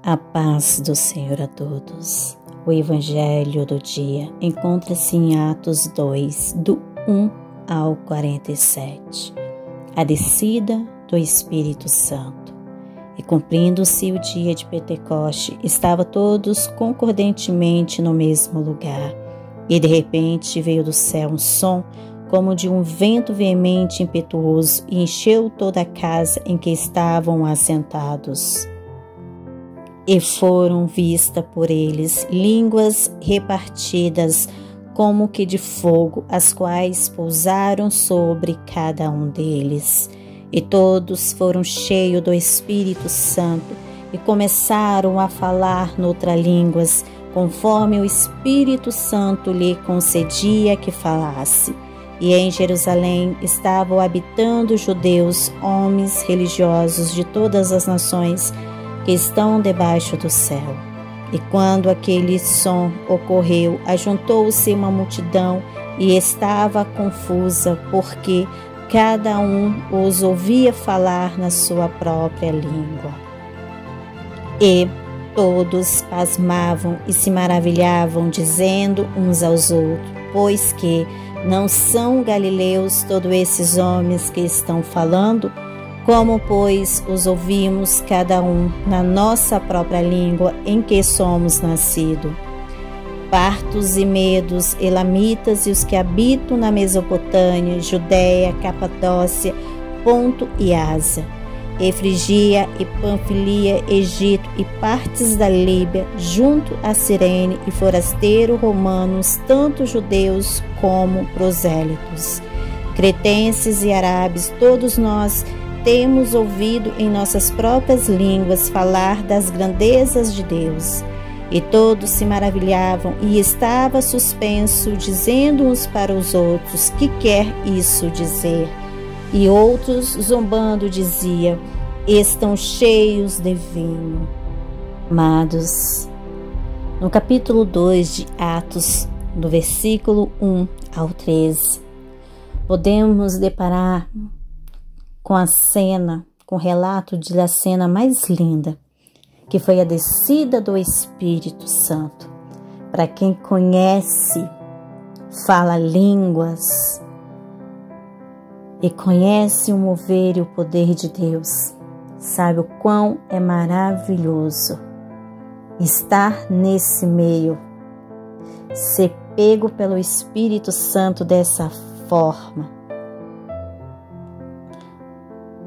A paz do Senhor a todos. O Evangelho do dia encontra-se em Atos 2, do 1 ao 47. A descida do Espírito Santo. E cumprindo-se o dia de Pentecoste, estavam todos concordantemente no mesmo lugar. E de repente veio do céu um som, como de um vento veemente e impetuoso, e encheu toda a casa em que estavam assentados. E foram vistas por eles línguas repartidas como que de fogo, as quais pousaram sobre cada um deles. E todos foram cheios do Espírito Santo e começaram a falar noutras línguas, conforme o Espírito Santo lhe concedia que falasse. E em Jerusalém estavam habitando judeus, homens religiosos de todas as nações, que estão debaixo do céu. E quando aquele som ocorreu, ajuntou-se uma multidão e estava confusa, porque cada um os ouvia falar na sua própria língua. E todos pasmavam e se maravilhavam, dizendo uns aos outros: pois que não são galileus todos esses homens que estão falando? Como, pois, os ouvimos cada um na nossa própria língua em que somos nascidos? Partos e medos, elamitas e os que habitam na Mesopotâmia, Judéia, Capadócia, Ponto e Ásia, e Frigia e Panfilia, Egito e partes da Líbia, junto a Cirene, e forasteiros romanos, tanto judeus como prosélitos, cretenses e árabes, todos nós temos ouvido em nossas próprias línguas falar das grandezas de Deus. E todos se maravilhavam e estava suspenso, dizendo uns para os outros: que quer isso dizer? E outros, zombando, diziam: estão cheios de vinho. Amados, no capítulo 2 de Atos, do versículo 1 ao 13, podemos deparar com a cena, com o relato da cena mais linda, que foi a descida do Espírito Santo. Para quem conhece, fala línguas e conhece o mover e o poder de Deus, sabe o quão é maravilhoso estar nesse meio, ser pego pelo Espírito Santo dessa forma.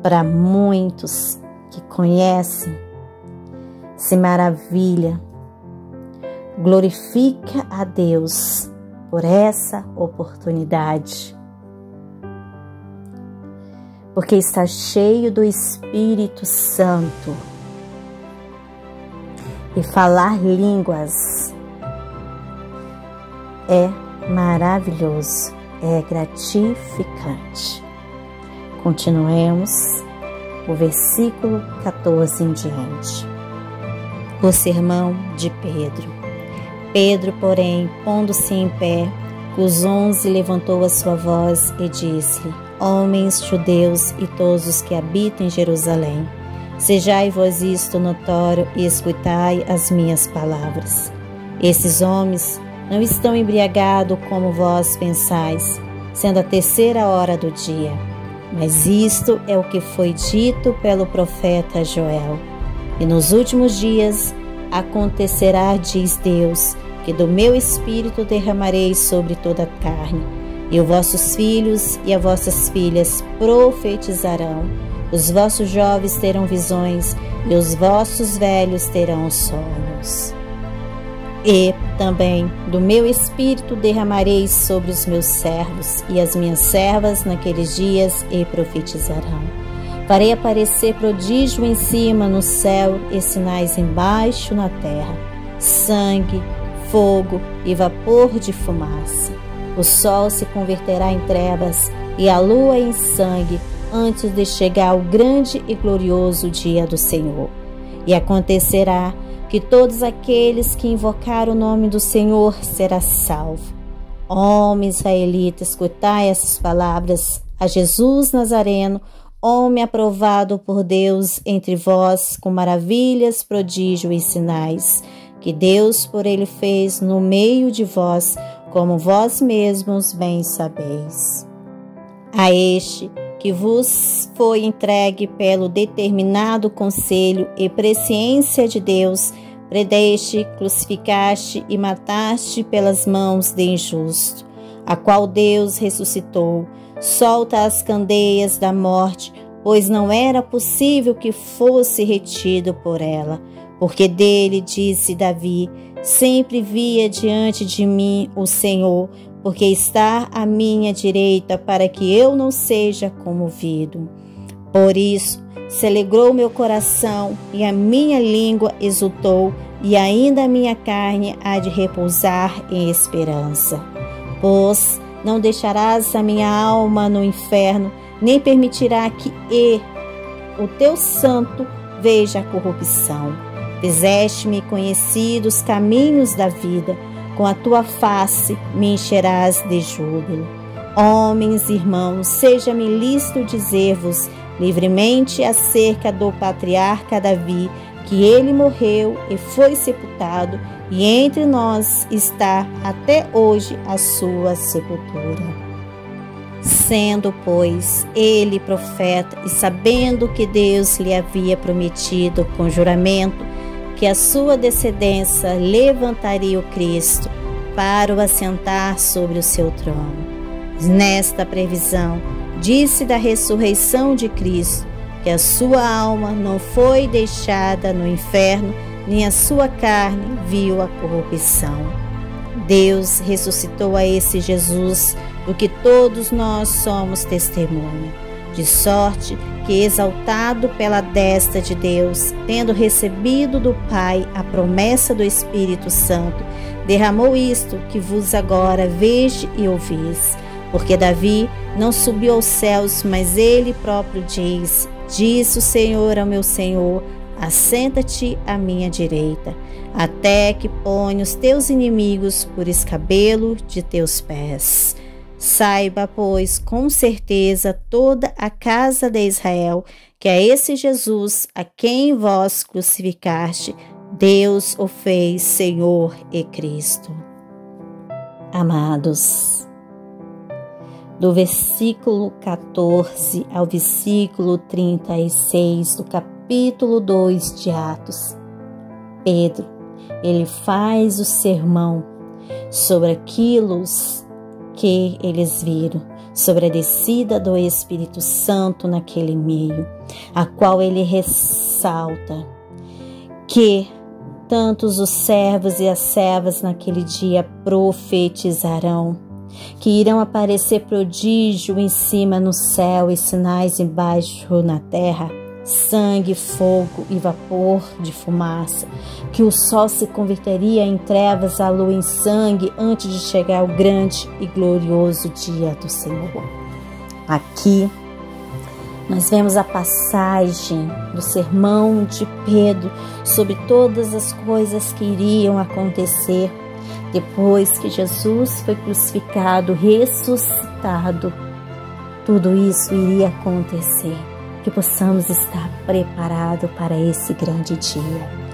Para muitos que conhecem, se maravilha, glorifica a Deus por essa oportunidade, porque está cheio do Espírito Santo. E falar línguas é maravilhoso, é gratificante. Continuemos o versículo 14 em diante. O sermão de Pedro. Pedro, porém, pondo-se em pé, com os 11 levantou a sua voz e disse: homens judeus e todos os que habitam em Jerusalém, sejai vós isto notório e escutai as minhas palavras. Esses homens não estão embriagados como vós pensais, sendo a 3ª hora do dia. Mas isto é o que foi dito pelo profeta Joel. E nos últimos dias acontecerá, diz Deus, que do meu Espírito derramarei sobre toda a carne, e os vossos filhos e as vossas filhas profetizarão, os vossos jovens terão visões, e os vossos velhos terão sonhos. E também do meu Espírito derramarei sobre os meus servos e as minhas servas naqueles dias, e profetizarão. Farei aparecer prodígio em cima no céu e sinais embaixo na terra: sangue, fogo e vapor de fumaça. O sol se converterá em trevas e a lua em sangue, antes de chegar o grande e glorioso dia do Senhor. E acontecerá que todos aqueles que invocar o nome do Senhor será salvo. Homem israelita, escutai essas palavras: a Jesus Nazareno, homem aprovado por Deus entre vós, com maravilhas, prodígio e sinais, que Deus por ele fez no meio de vós, como vós mesmos bem sabeis. A este que vos foi entregue pelo determinado conselho e presciência de Deus, predeste, crucificaste e mataste pelas mãos de injusto, a qual Deus ressuscitou, solta as candeias da morte, pois não era possível que fosse retido por ela. Porque dele, disse Davi, sempre via diante de mim o Senhor, porque está à minha direita, para que eu não seja comovido. Por isso se alegrou meu coração, e a minha língua exultou, e ainda a minha carne há de repousar em esperança. Pois não deixarás a minha alma no inferno, nem permitirá que o teu santo veja a corrupção. Fizeste-me conhecer os caminhos da vida, com a tua face me encherás de júbilo. Homens, irmãos, seja-me lícito dizer-vos livremente acerca do patriarca Davi, que ele morreu e foi sepultado, e entre nós está até hoje a sua sepultura. Sendo, pois, ele profeta, e sabendo que Deus lhe havia prometido com juramento que a sua descendência levantaria o Cristo para o assentar sobre o seu trono. Nesta previsão, disse da ressurreição de Cristo, que a sua alma não foi deixada no inferno, nem a sua carne viu a corrupção. Deus ressuscitou a esse Jesus, do que todos nós somos testemunha, de sorte que, exaltado pela destra de Deus, tendo recebido do Pai a promessa do Espírito Santo, derramou isto que vos agora vejo e ouvis. Porque Davi não subiu aos céus, mas ele próprio diz: disse o Senhor ao meu Senhor, assenta-te à minha direita, até que ponha os teus inimigos por escabelo de teus pés. Saiba, pois, com certeza toda a casa de Israel, que a esse Jesus, a quem vós crucificaste, Deus o fez Senhor e Cristo. Amados, do versículo 14 ao versículo 36 do capítulo 2 de Atos, Pedro, ele faz o sermão sobre aquilo que eles viram, sobre a descida do Espírito Santo naquele meio, a qual ele ressalta que tantos os servos e as servas naquele dia profetizarão, que irão aparecer prodígio em cima no céu e sinais embaixo na terra, sangue, fogo e vapor de fumaça, que o sol se converteria em trevas, a lua em sangue, antes de chegar o grande e glorioso dia do Senhor. Aqui nós vemos a passagem do sermão de Pedro sobre todas as coisas que iriam acontecer depois que Jesus foi crucificado, ressuscitado. Tudo isso iria acontecer, que possamos estar preparados para esse grande dia.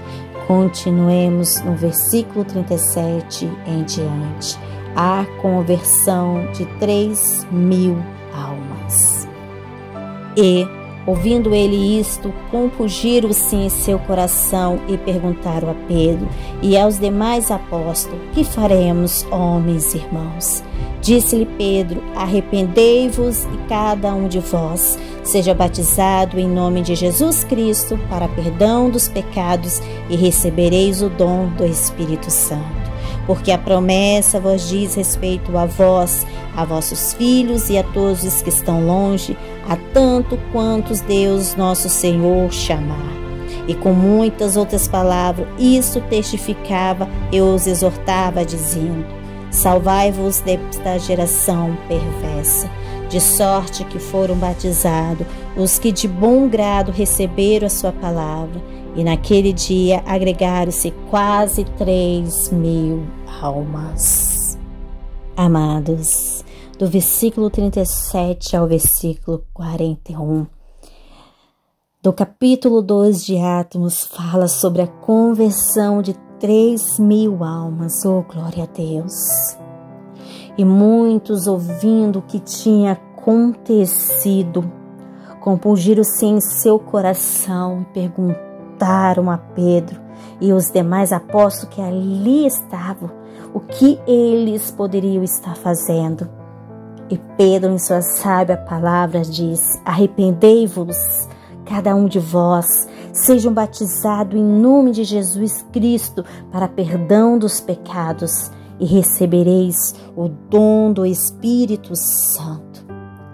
Continuemos no versículo 37 em diante. A conversão de 3.000 almas. E, ouvindo ele isto, compungiram-se em seu coração e perguntaram a Pedro e aos demais apóstolos: que faremos, homens e irmãos? Disse-lhe Pedro: arrependei-vos e cada um de vós seja batizado em nome de Jesus Cristo para perdão dos pecados e recebereis o dom do Espírito Santo. Porque a promessa vos diz respeito a vós, a vossos filhos e a todos os que estão longe, a tanto quantos Deus nosso Senhor chamar. E com muitas outras palavras, isto testificava e os exortava, dizendo: salvai-vos desta geração perversa. De sorte que foram batizados os que de bom grado receberam a sua palavra. E naquele dia agregaram-se quase 3.000 almas. Amados, do versículo 37 ao versículo 41, do capítulo 2 de Atos fala sobre a conversão de 3.000 almas. Oh, glória a Deus! E muitos, ouvindo o que tinha acontecido, compungiram-se em seu coração e perguntaram a Pedro e os demais apóstolos que ali estavam o que eles poderiam estar fazendo. E Pedro, em sua sábia palavra, diz: arrependei-vos, cada um de vós, sejam batizados em nome de Jesus Cristo para perdão dos pecados e recebereis o dom do Espírito Santo.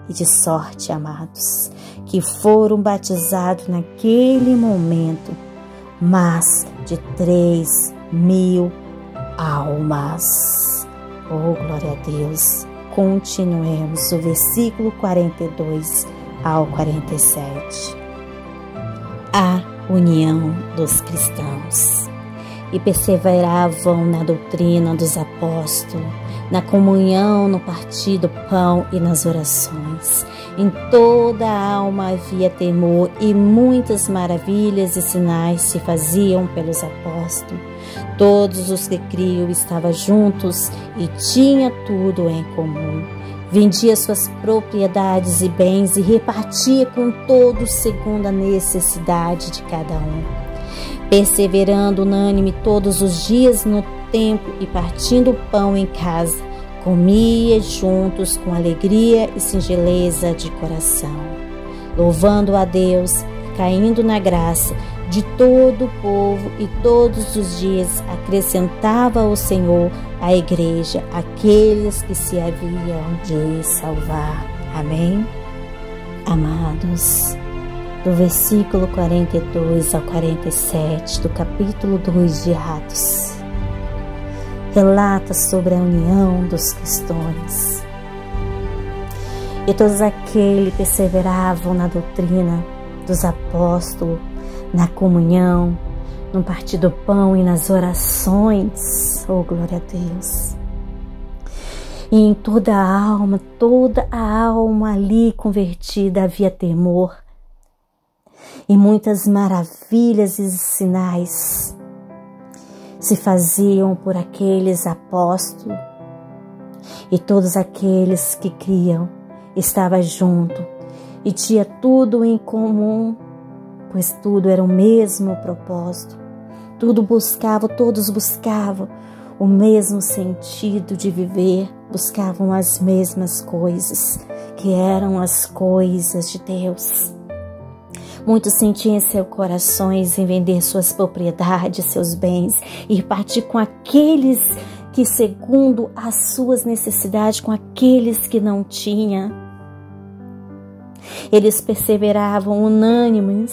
E de sorte, amados, que foram batizados naquele momento mais de 3.000 almas. Oh, glória a Deus! Continuemos o versículo 42 ao 47. A união dos cristãos. E perseveravam na doutrina dos apóstolos, na comunhão, no partir do pão e nas orações. Em toda a alma havia temor, e muitas maravilhas e sinais se faziam pelos apóstolos. Todos os que criam estavam juntos e tinham tudo em comum. Vendia suas propriedades e bens e repartia com todos segundo a necessidade de cada um. Perseverando unânime todos os dias no templo e partindo o pão em casa, comia juntos com alegria e singeleza de coração, louvando a Deus, caindo na graça de todo o povo, e todos os dias acrescentava o Senhor à igreja aqueles que se haviam de salvar. Amém? Amados, do versículo 42 ao 47 do capítulo 2 de Atos, relata sobre a união dos cristãos. E todos aqueles perseveravam na doutrina dos apóstolos, na comunhão, no partir do pão e nas orações. Oh, glória a Deus! E em toda a alma ali convertida havia temor, e muitas maravilhas e sinais se faziam por aqueles apóstolos, e todos aqueles que criam estavam juntos e tinha tudo em comum, pois tudo era o mesmo propósito. Todos buscavam o mesmo sentido de viver, buscavam as mesmas coisas, que eram as coisas de Deus. Muitos sentiam em seus corações em vender suas propriedades, seus bens, e partir com aqueles que, segundo as suas necessidades, com aqueles que não tinham. Eles perseveravam unânimes,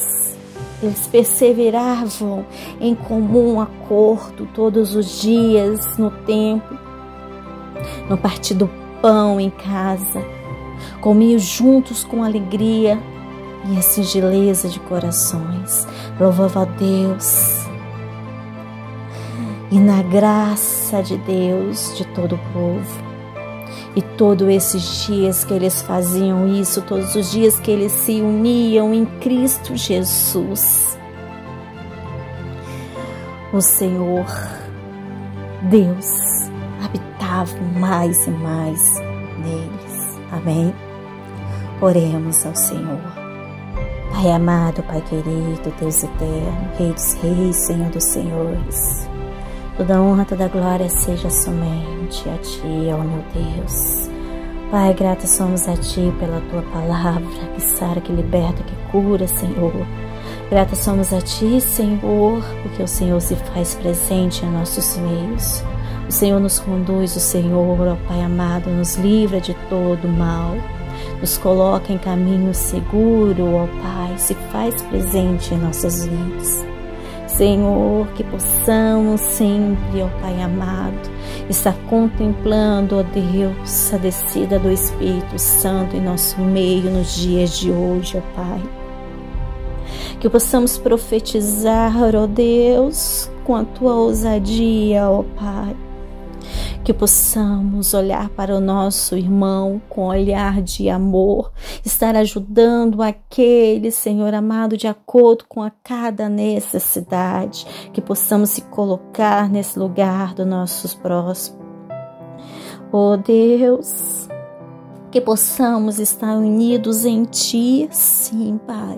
eles perseveravam em comum acordo todos os dias no templo, no partir do pão em casa, comiam juntos com alegria e a singeleza de corações, louvava a Deus, e na graça de Deus de todo o povo. E todos esses dias que eles faziam isso, todos os dias que eles se uniam em Cristo Jesus, o Senhor Deus habitava mais e mais neles. Amém? Oremos ao Senhor. Pai amado, Pai querido, Deus eterno, Rei dos reis, Senhor dos senhores, toda honra, toda glória seja somente a Ti, ó meu Deus. Pai, gratos somos a Ti pela Tua palavra, que sara, que liberta, que cura, Senhor. Gratos somos a Ti, Senhor, porque o Senhor se faz presente em nossos meios. O Senhor nos conduz, o Senhor, ó Pai amado, nos livra de todo mal. Nos coloca em caminho seguro, ó Pai, se faz presente em nossas vidas. Senhor, que possamos sempre, ó Pai amado, estar contemplando, ó Deus, a descida do Espírito Santo em nosso meio nos dias de hoje, ó Pai. Que possamos profetizar, ó Deus, com a Tua ousadia, ó Pai. que possamos olhar para o nosso irmão com olhar de amor, estar ajudando aquele, Senhor amado, de acordo com a cada necessidade, que possamos se colocar nesse lugar dos nossos próximos. Oh Deus, que possamos estar unidos em Ti, sim, Pai.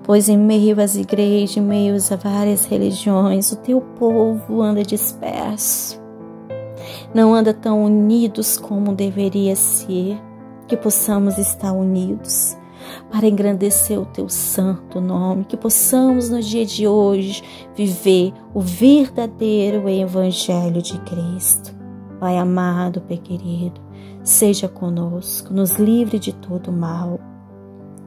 Pois em meio às igrejas, em meio a várias religiões, o Teu povo anda disperso. Não anda tão unidos como deveria ser. Que possamos estar unidos para engrandecer o Teu santo nome. Que possamos no dia de hoje viver o verdadeiro Evangelho de Cristo. Pai amado, Pai querido, seja conosco, nos livre de todo mal,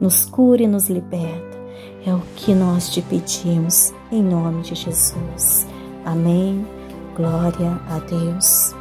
nos cure e nos liberta. É o que nós te pedimos, em nome de Jesus. Amém. Glória a Deus.